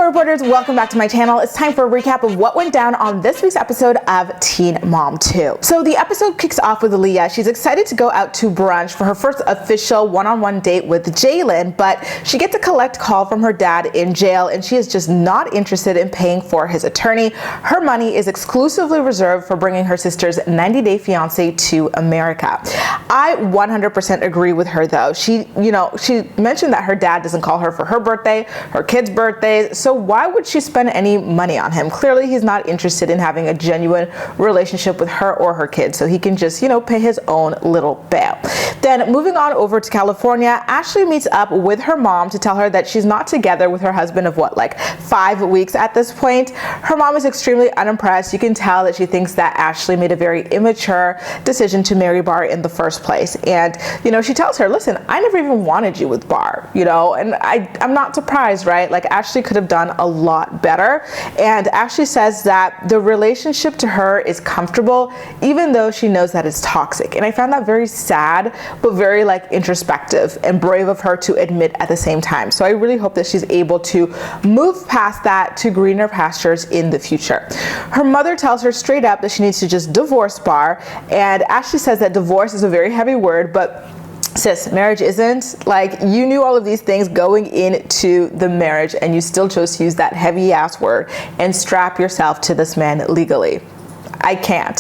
reporters, welcome back to my channel. It's time for a recap of what went down on this week's episode of Teen Mom 2. So the episode kicks off with Leah. She's excited to go out to brunch for her first official one-on-one date with Jalen, but she gets a collect call from her dad in jail and she is just not interested in paying for his attorney. Her money is exclusively reserved for bringing her sister's 90-day fiance to America. I 100% agree with her though. She mentioned that her dad doesn't call her for her birthday, her kids' birthdays, so why would she spend any money on him? Clearly he's not interested in having a genuine relationship with her or her kids, so he can just, pay his own little bail. Then moving on over to California, Ashley meets up with her mom to tell her that she's not together with her husband of 5 weeks at this point. Her mom is extremely unimpressed. You can tell that she thinks that Ashley made a very immature decision to marry Bar in the first place. And, she tells her, listen, I never even wanted you with Bar, and I'm not surprised, right? Ashley could have done a lot better. And Ashley says that the relationship to her is comfortable, even though she knows that it's toxic. And I found that very sad, but very introspective and brave of her to admit at the same time. So I really hope that she's able to move past that to greener pastures in the future. Her mother tells her straight up that she needs to just divorce Bar. And Ashley says that divorce is a very heavy word, but sis, marriage isn't. You knew all of these things going into the marriage and you still chose to use that heavy ass word and strap yourself to this man legally. I can't.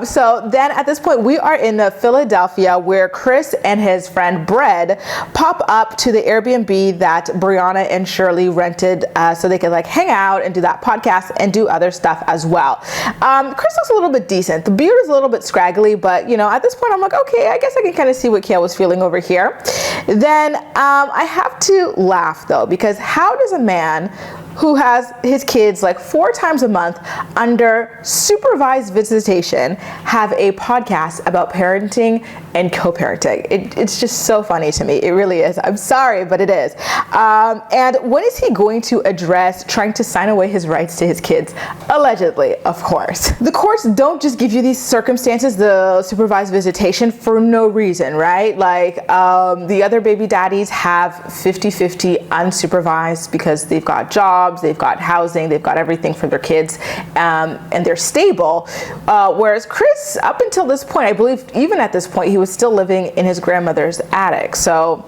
So then at this point, we are in Philadelphia where Chris and his friend Brad pop up to the Airbnb that Briana and Shirley rented so they could hang out and do that podcast and do other stuff as well. Chris looks a little bit decent. The beard is a little bit scraggly, but at this point I'm like, okay, I guess I can kind of see what Kail was feeling over here. Then I have to laugh though, because how does a man who has his kids 4 times a month under supervised visitation have a podcast about parenting and co-parenting? It's just so funny to me. It really is. I'm sorry, but it is. And when is he going to address trying to sign away his rights to his kids? Allegedly, of course. The courts don't just give you these circumstances, the supervised visitation, for no reason, right? The other baby daddies have 50-50 unsupervised because they've got jobs, they've got housing, they've got everything for their kids, and they're stable. Whereas Chris, up until this point, I believe even at this point, he was still living in his grandmother's attic. So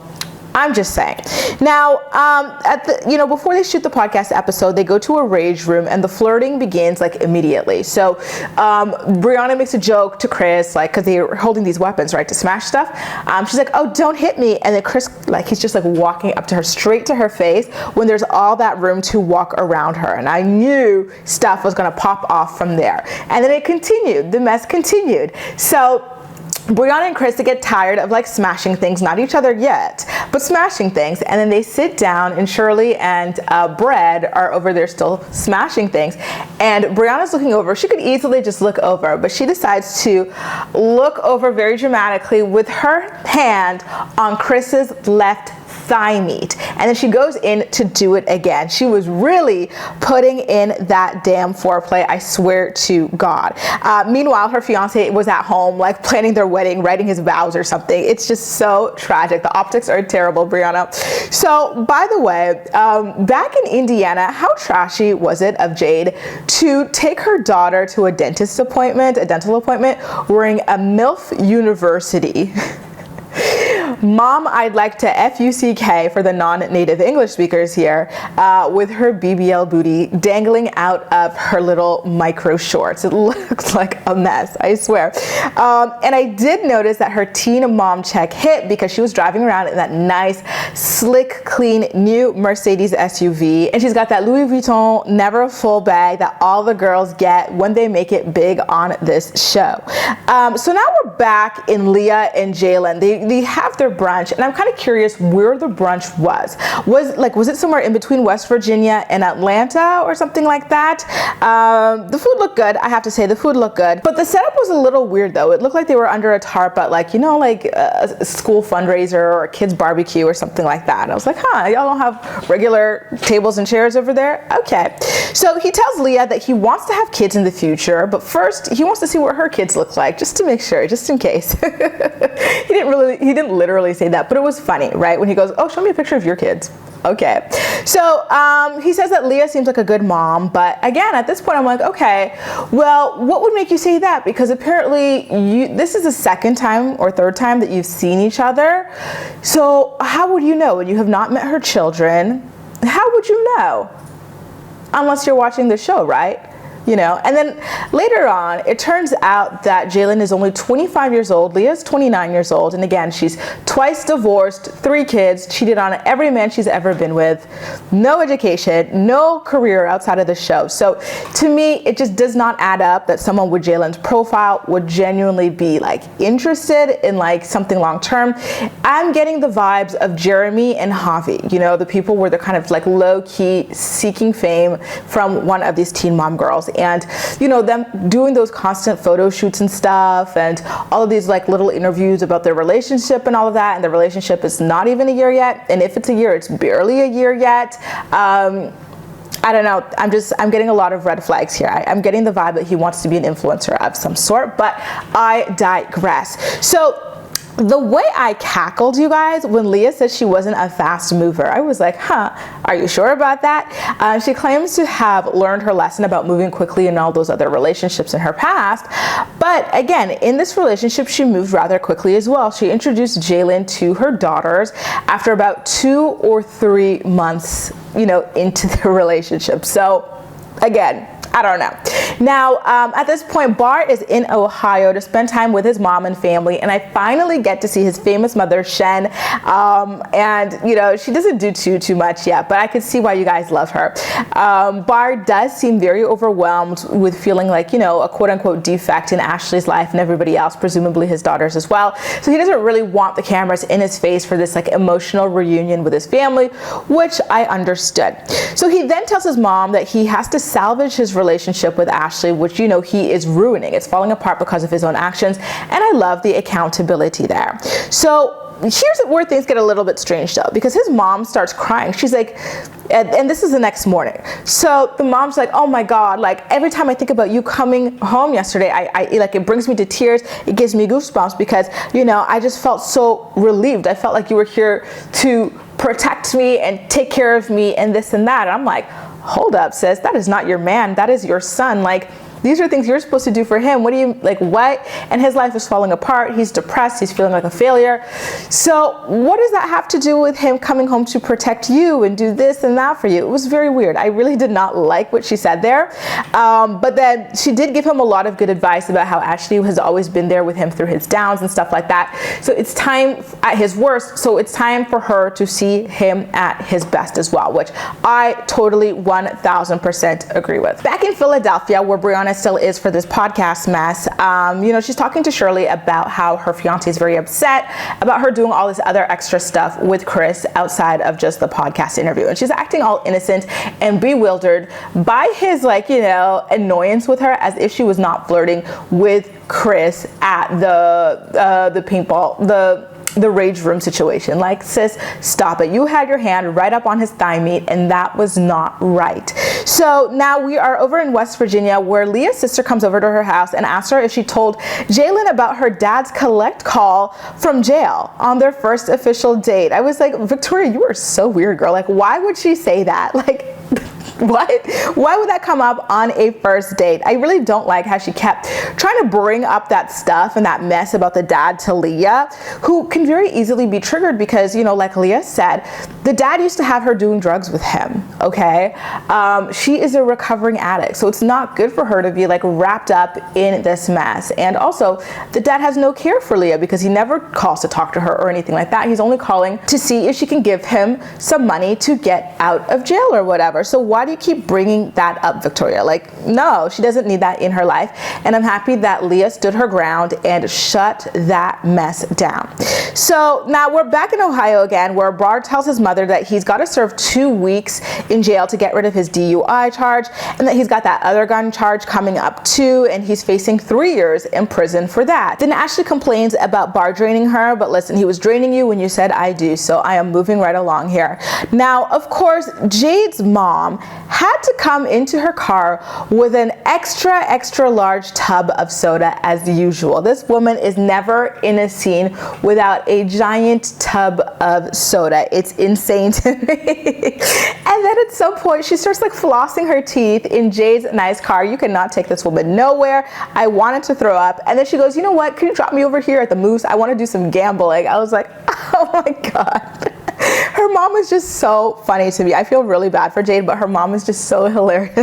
I'm just saying. Now, before they shoot the podcast episode, they go to a rage room and the flirting begins immediately. So Briana makes a joke to Chris, because they're holding these weapons, right, to smash stuff. She's like, oh, don't hit me. And then Chris, he's just walking up to her, straight to her face, when there's all that room to walk around her. And I knew stuff was going to pop off from there. And then it continued. The mess continued. So Briana and Chris, they get tired of smashing things, not each other yet, but smashing things. And then they sit down and Shirley and Brad are over there still smashing things. And Briana's looking over. She could easily just look over, but she decides to look over very dramatically with her hand on Chris's left thigh meat. And then she goes in to do it again. She was really putting in that damn foreplay, I swear to God. Meanwhile, her fiance was at home, planning their wedding, writing his vows or something. It's just so tragic. The optics are terrible, Briana. So, by the way, back in Indiana, how trashy was it of Jade to take her daughter to a dental appointment, wearing a MILF University Mom, I'd like to F-U-C-K for the non-native English speakers here, with her BBL booty dangling out of her little micro shorts. It looks like a mess, I swear. And I did notice that her teen mom check hit because she was driving around in that nice, slick, clean, new Mercedes SUV. And she's got that Louis Vuitton never full bag that all the girls get when they make it big on this show. So now we're back in Leah and Jalen. They have their brunch, and I'm kind of curious where the brunch was. Was it somewhere in between West Virginia and Atlanta or something like that? The food looked good. I have to say the food looked good, but the setup was a little weird though. It looked like they were under a tarp at a school fundraiser or a kid's barbecue or something like that. I was like, y'all don't have regular tables and chairs over there? Okay. So he tells Leah that he wants to have kids in the future, but first he wants to see what her kids look like, just to make sure, just in case. He didn't literally say that, but it was funny, right? When he goes, oh, show me a picture of your kids. Okay, so he says that Leah seems like a good mom, but again, at this point, I'm like, okay, well, what would make you say that? Because apparently this is the second time or third time that you've seen each other. So how would you know when you have not met her children? How would you know? Unless you're watching the show, right? You know, and then later on, it turns out that Jalen is only 25 years old. Leah's 29 years old. And again, she's twice divorced, 3 kids, cheated on every man she's ever been with, no education, no career outside of the show. So to me, it just does not add up that someone with Jalen's profile would genuinely be like interested in like something long term. I'm getting the vibes of Jeremy and Javi, you know, the people where they're kind of like low key seeking fame from one of these teen mom girls. And, you know, them doing those constant photo shoots and stuff and all of these like little interviews about their relationship and all of that. And the relationship is not even a year yet. And if it's a year, it's barely a year yet. I don't know. I'm getting a lot of red flags here. I'm getting the vibe that he wants to be an influencer of some sort, but I digress. So the way I cackled, you guys, when Leah said she wasn't a fast mover, I was like, huh, are you sure about that? She claims to have learned her lesson about moving quickly in all those other relationships in her past. But again, in this relationship, she moved rather quickly as well. She introduced Jalen to her daughters after about 2 or 3 months, you know, into the relationship. So again, I don't know. Now, at this point, Bart is in Ohio to spend time with his mom and family, and I finally get to see his famous mother, Shen. And, you know, she doesn't do too much yet, but I can see why you guys love her. Bart does seem very overwhelmed with feeling like, you know, a quote-unquote defect in Ashley's life and everybody else, presumably his daughters as well. So he doesn't really want the cameras in his face for this, like, emotional reunion with his family, which I understood. So he then tells his mom that he has to salvage his relationship with Ashley, which, you know, he is ruining. It's falling apart because of his own actions, and I love the accountability there. So here's where things get a little bit strange though, because his mom starts crying. She's like, and this is the next morning. So the mom's like, oh my God, like every time I think about you coming home yesterday, I like, it brings me to tears. It gives me goosebumps because, you know, I just felt so relieved. I felt like you were here to protect me and take care of me and this and that. And I'm like, hold up, sis, that is not your man, that is your son. Like, these are things you're supposed to do for him. What do you, like, what? And his life is falling apart. He's depressed. He's feeling like a failure. So what does that have to do with him coming home to protect you and do this and that for you? It was very weird. I really did not like what she said there. But then she did give him a lot of good advice about how Ashley has always been there with him through his downs and stuff like that. So it's time at his worst. So it's time for her to see him at his best as well, which I totally 1000% agree with. Back in Philadelphia, where Briana still is for this podcast mess, you know, she's talking to Shirley about how her fiance is very upset about her doing all this other extra stuff with Chris outside of just the podcast interview. And she's acting all innocent and bewildered by his, like, you know, annoyance with her, as if she was not flirting with Chris at the paintball, the rage room situation. Like, sis, stop it. You had your hand right up on his thigh meat, and that was not right. So now we are over in West Virginia, where Leah's sister comes over to her house and asks her if she told Jalen about her dad's collect call from jail on their first official date. I was like, Victoria, you are so weird, girl. Like, why would she say that? Like, what? Why would that come up on a first date? I really don't like how she kept trying to bring up that stuff and that mess about the dad to Leah, who can very easily be triggered because, you know, like Leah said, the dad used to have her doing drugs with him, okay? She is a recovering addict, so it's not good for her to be like wrapped up in this mess. And also, the dad has no care for Leah because he never calls to talk to her or anything like that. He's only calling to see if she can give him some money to get out of jail or whatever. So why do you keep bringing that up, Victoria? Like, no, she doesn't need that in her life. And I'm happy that Leah stood her ground and shut that mess down. So now we're back in Ohio again, where Bart tells his mother that he's got to serve 2 weeks in jail to get rid of his DUI charge, and that he's got that other gun charge coming up too, and he's facing 3 years in prison for that. Then Ashley complains about Bart draining her, but listen, he was draining you when you said I do, so I am moving right along here. Now, of course, Jade's mom had to come into her car with an extra large tub of soda as usual. This woman is never in a scene without a giant tub of soda. It's insane to me. And then at some point she starts like flossing her teeth in Jade's nice car. You cannot take this woman nowhere. I wanted to throw up. And then she goes, you know what? Can you drop me over here at the Moose? I want to do some gambling. I was like, oh my God. Her mom is just so funny to me. I feel really bad for Jade, but her mom is just so hilarious.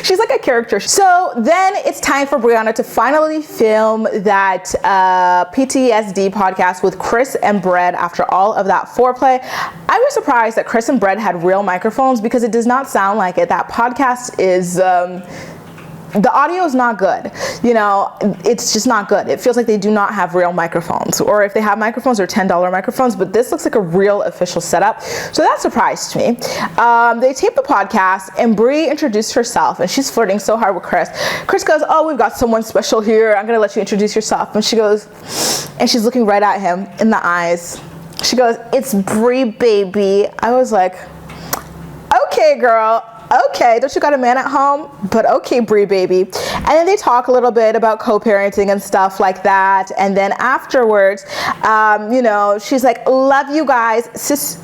She's like a character. So then it's time for Briana to finally film that PTSD podcast with Chris and Brett after all of that foreplay. I was surprised that Chris and Brett had real microphones because it does not sound like it. That podcast is... the audio is not good. You know, it's just not good. It feels like they do not have real microphones, or if they have microphones, they're $10 microphones, but this looks like a real official setup. So that surprised me. They taped the podcast and Bri introduced herself and she's flirting so hard with Chris. Chris goes, oh, we've got someone special here. I'm gonna let you introduce yourself. And she goes, and she's looking right at him in the eyes. She goes, it's Bri, baby. I was like, okay, girl. Okay, don't you got a man at home? But okay, Bri, baby. And then they talk a little bit about co-parenting and stuff like that. And then afterwards, you know, she's like, love you guys. Sis,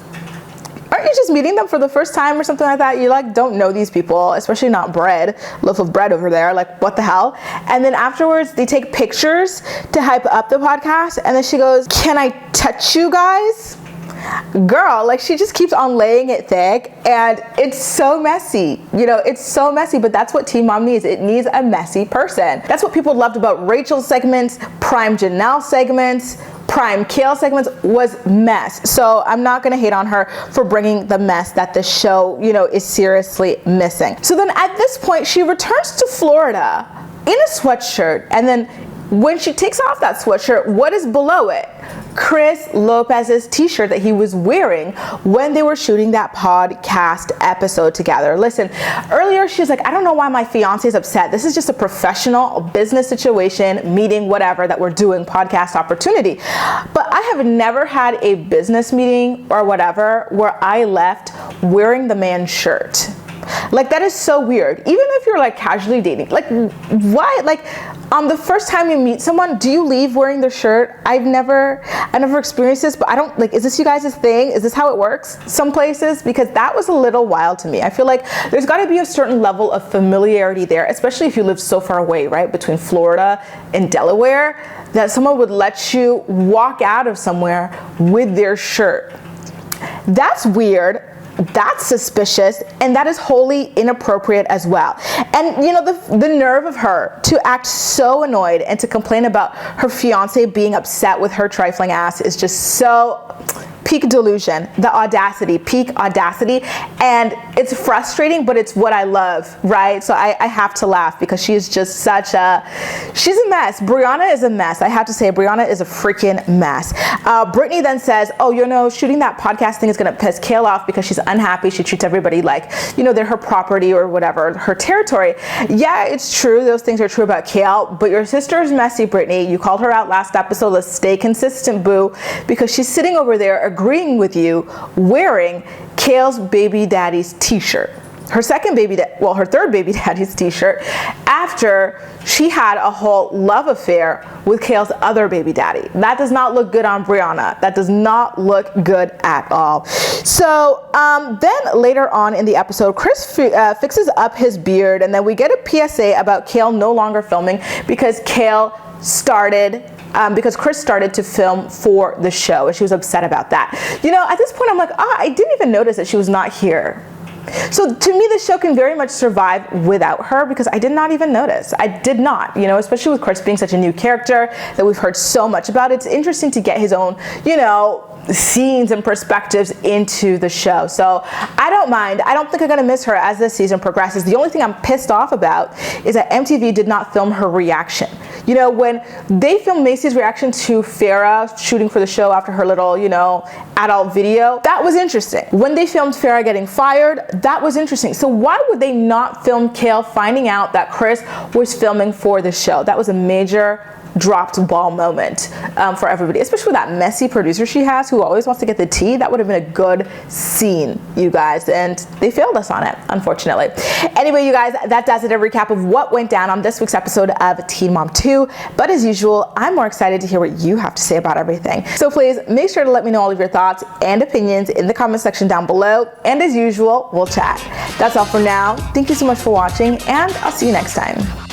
aren't you just meeting them for the first time or something like that? You like don't know these people, especially not Bread, loaf of bread over there. Like, what the hell? And then afterwards, they take pictures to hype up the podcast. And then she goes, can I touch you guys? Girl, like she just keeps on laying it thick and it's so messy. You know, it's so messy, but that's what Teen Mom needs. It needs a messy person. That's what people loved about Rachel's segments, Prime Janelle segments, Prime Kail segments was mess. So I'm not gonna hate on her for bringing the mess that the show, you know, is seriously missing. So then at this point, she returns to Florida in a sweatshirt, and then when she takes off that sweatshirt, what is below it? Chris Lopez's t-shirt that he was wearing when they were shooting that podcast episode together. Listen, earlier she's like, I don't know why my fiance is upset. This is just a professional business situation, meeting, whatever, that we're doing, podcast opportunity. But I have never had a business meeting or whatever where I left wearing the man's shirt. Like, that is so weird. Even if you're like casually dating, like why? Like the first time you meet someone, do you leave wearing their shirt? I never experienced this, but I don't like, is this you guys' thing? Is this how it works some places? Because that was a little wild to me. I feel like there's got to be a certain level of familiarity there, especially if you live so far away, right? Between Florida and Delaware, that someone would let you walk out of somewhere with their shirt. That's weird. That's suspicious, and that is wholly inappropriate as well. And you know, the nerve of her to act so annoyed and to complain about her fiance being upset with her trifling ass is just so peak delusion, the audacity, peak audacity. And it's frustrating, but it's what I love, right? So I have to laugh because she is just she's a mess. Briana is a mess. I have to say, Briana is a freaking mess. Brittany then says, oh, you know, shooting that podcast thing is gonna piss Kail off because she's unhappy. She treats everybody like, you know, they're her property or whatever, her territory. Yeah, it's true. Those things are true about Kail, but your sister is messy, Brittany. You called her out last episode. Let's stay consistent, boo, because she's sitting over there agreeing with you wearing Kail's baby daddy's t-shirt. Her third baby daddy's t-shirt after she had a whole love affair with Kail's other baby daddy. That does not look good on Briana. That does not look good at all. So then later on in the episode, Chris fixes up his beard, and then we get a PSA about Kail no longer filming because because Chris started to film for the show and she was upset about that. You know, at this point I'm like, I didn't even notice that she was not here. So to me, the show can very much survive without her because I did not even notice. I did not, you know, especially with Chris being such a new character that we've heard so much about. It's interesting to get his own, you know, scenes and perspectives into the show. So I don't mind. I don't think I'm gonna miss her as this season progresses. The only thing I'm pissed off about is that MTV did not film her reaction. You know, when they filmed Macy's reaction to Farrah shooting for the show after her little, you know, adult video, that was interesting. When they filmed Farrah getting fired, that was interesting. So why would they not film Kail finding out that Chris was filming for the show? That was a major dropped ball moment for everybody, especially with that messy producer she has who always wants to get the tea. That would have been a good scene, you guys, and they failed us on it, unfortunately. Anyway, you guys, that does it, a recap of what went down on this week's episode of Teen Mom 2. But as usual, I'm more excited to hear what you have to say about everything. So please make sure to let me know all of your thoughts and opinions in the comment section down below. And as usual, we'll chat. That's all for now. Thank you so much for watching, and I'll see you next time.